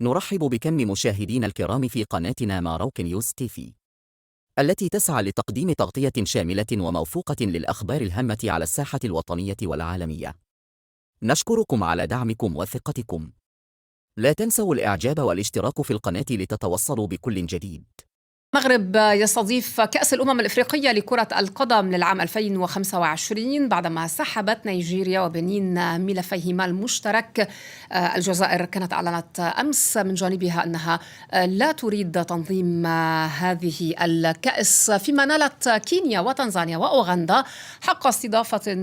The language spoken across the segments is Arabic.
نرحب بكم مشاهدينا الكرام في قناتنا ماروك نيوز تيفي، التي تسعى لتقديم تغطية شاملة وموثوقة للأخبار الهامة على الساحة الوطنية والعالمية. نشكركم على دعمكم وثقتكم. لا تنسوا الإعجاب والاشتراك في القناة لتتوصلوا بكل جديد. المغرب يستضيف كأس الأمم الإفريقية لكرة القدم للعام 2025 بعدما سحبت نيجيريا وبنين ملفيهما المشترك. الجزائر كانت أعلنت أمس من جانبها أنها لا تريد تنظيم هذه الكأس، فيما نالت كينيا وتنزانيا وأوغندا حق استضافة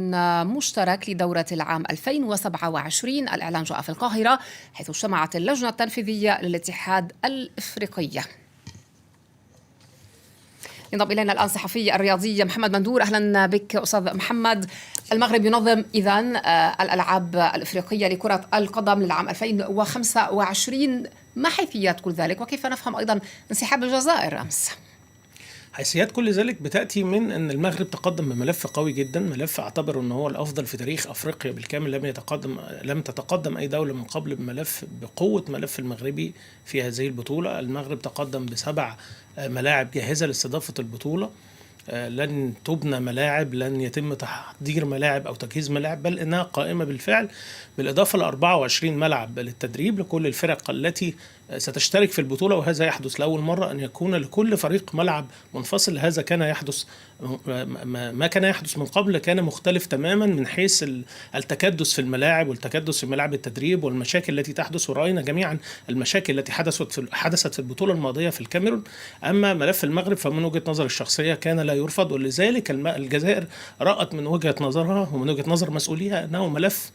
مشترك لدورة العام 2027. الإعلان جاء في القاهرة حيث اجتمعت اللجنة التنفيذية للاتحاد الإفريقي. ينضم إلينا الآن صحفي الرياضي محمد مندور. أهلا بك أستاذ محمد. المغرب ينظم إذن الألعاب الإفريقية لكرة القدم للعام 2025، ما حيثيات كل ذلك وكيف نفهم أيضا انسحاب الجزائر أمس؟ حيثيات كل ذلك بتأتي من أن المغرب تقدم بملف قوي جدا، ملف أعتبر أنه هو الأفضل في تاريخ أفريقيا بالكامل. لم تتقدم أي دولة من قبل بملف بقوة ملف المغربي في هذه البطولة. المغرب تقدم ب7 ملاعب جاهزة لاستضافة البطولة، لن تبنى ملاعب، لن يتم تحضير ملاعب أو تجهيز ملاعب، بل إنها قائمة بالفعل، بالإضافة ل 24 ملعب للتدريب لكل الفرق التي ستشترك في البطولة. وهذا يحدث لأول مرة أن يكون لكل فريق ملعب منفصل. هذا كان يحدث ما كان يحدث من قبل، كان مختلف تماما من حيث التكدس في الملاعب والتكدس في ملاعب التدريب والمشاكل التي تحدث، ورأينا جميعا المشاكل التي حدثت في البطولة الماضية في الكاميرون. أما ملف المغرب فمن وجهة نظر الشخصية كان لا يرفض، ولذلك الجزائر رأت من وجهة نظرها ومن وجهة نظر مسؤوليها أنه ملف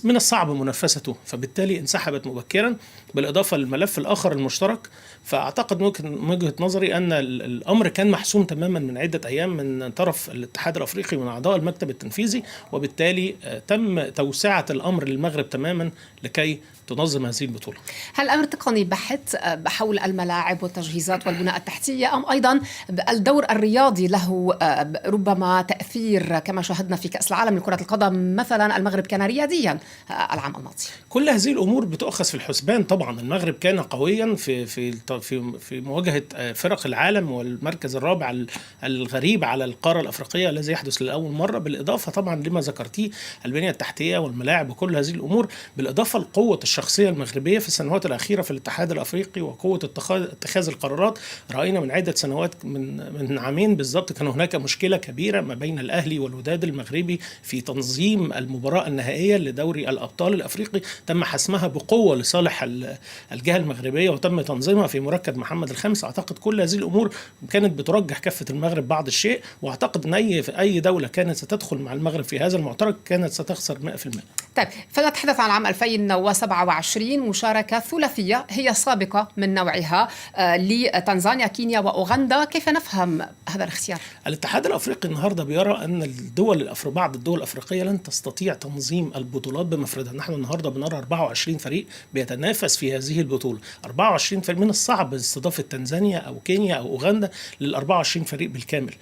من الصعب منافسته، فبالتالي انسحبت مبكرا، بالإضافة للملف الآخر المشترك. فأعتقد من وجهة نظري أن الأمر كان محسوم تماما من عدة أيام من طرف الاتحاد الأفريقي ومن أعضاء المكتب التنفيذي، وبالتالي تم توسعة الأمر للمغرب تماما لكي تنظم هذه البطولة. هل الأمر تقني بحت حول الملاعب والتجهيزات والبناء التحتية، أم أيضا الدور الرياضي له ربما تأثير كما شاهدنا في كأس العالم لكرة القدم مثلا؟ المغرب كان رياضيا العام الماضي. كل هذه الأمور بتؤخذ في الحسبان. طبعا المغرب كان قويا في مواجهة فرق العالم والمركز الرابع الغريب على القارة الأفريقية الذي يحدث لأول مرة، بالإضافة طبعا لما ذكرتيه البنية التحتية والملاعب وكل هذه الأمور، بالإضافة لقوة الشخصية المغربية في السنوات الأخيرة في الاتحاد الأفريقي وقوة اتخاذ القرارات. رأينا من عدة سنوات، من عامين بالضبط، كان هناك مشكلة كبيرة ما بين الأهلي والوداد المغربي في تنظيم المباراة النهائية لدوري الأبطال الأفريقي. تم حسمها بقوة لصالح الجهة المغربية وتم تنظيمها في مركز محمد الخامس. أعتقد كل هذه الأمور كانت بترجح كفة المغرب بعض الشيء، وأعتقد أن أي دولة كانت ستدخل مع المغرب في هذا المعترك كانت ستخسر 100%. طيب، فنتحدث عن عام 2027، مشاركة ثلاثية هي سابقة من نوعها لتنزانيا كينيا وأوغندا. كيف نفهم هذا الاختيار؟ الاتحاد الأفريقي النهاردة بيرى أن بعض الدول الأفريقية لن تستطيع تنظيم البطولات بمفردها. نحن النهاردة بنرى 24 فريق بيتنافس في هذه البطولة، 24 فريق. من الصعب استضافة تنزانيا أو كينيا أو أوغندا لل24 فريق بالكامل.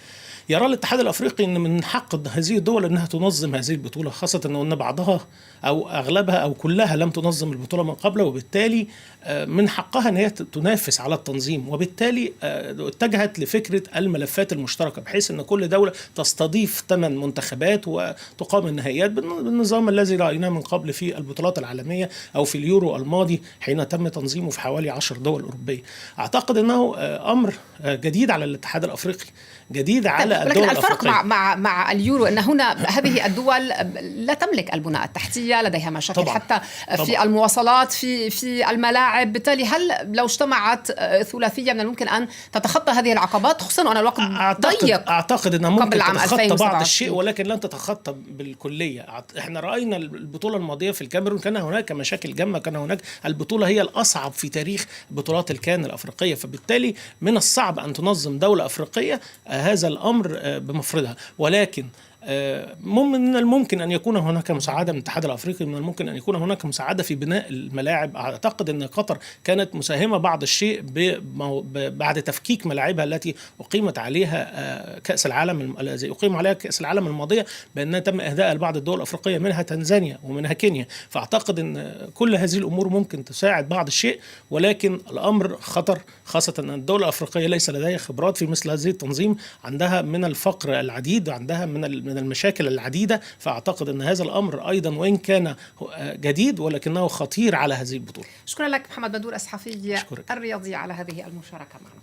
يرى الاتحاد الأفريقي أن من حق هذه الدول أنها تنظم هذه البطولة، خاصة أن بعضها أو أغلبها أو كلها لم تنظم البطولة من قبل، وبالتالي من حقها أن هي تنافس على التنظيم. وبالتالي اتجهت لفكرة الملفات المشتركة، بحيث أن كل دولة تستضيف 8 منتخبات وتقام النهائيات بالنظام الذي رأيناه من قبل في البطولات العالمية أو في اليورو الماضي حين تم تنظيمه في حوالي 10 دول أوروبية. أعتقد أنه أمر جديد على الاتحاد الأفريقي، جديد على الدول الأفريقية. الفرق مع اليورو أن هنا هذه الدول لا تملك البناء التحتية، لديها مشاكل طبعا. حتى في المواصلات، في الملاعب. بالتالي هل لو اجتمعت ثلاثية من الممكن أن تتخطى هذه العقبات، خصوصا أن الوقت ضيق؟ أعتقد أنها ممكن تتخطى بعض الشيء، ولكن لن تتخطى بالكلية. احنا رأينا البطولة الماضية في الكاميرون كان هناك مشاكل جمة، كان هناك البطولة هي الأصعب في تاريخ بطولات الكان الأفريقية، فبالتالي من الصعب أن تنظم دولة أفريقية هذا الأمر بمفردها. ولكن من الممكن أن يكون هناك مساعدة من الاتحاد الأفريقي، من الممكن أن يكون هناك مساعدة في بناء الملاعب. أعتقد أن قطر كانت مساهمة بعض الشيء بعد تفكيك ملاعبها التي أقيمت عليها كأس العالم الذي أقيم عليها كأس العالم الماضية، بأنها تم إهداء لبعض الدول الأفريقية منها تنزانيا ومنها كينيا. فأعتقد أن كل هذه الأمور ممكن تساعد بعض الشيء، ولكن الأمر خطر، خاصة أن الدولة الأفريقية ليس لديها خبرات في مثل هذه التنظيم، عندها من الفقر العديد وعندها من المشاكل العديدة. فأعتقد أن هذا الأمر أيضا وإن كان جديد ولكنه خطير على هذه البطولة. شكرا لك محمد بدور أسحفي الرياضي على هذه المشاركة معنا.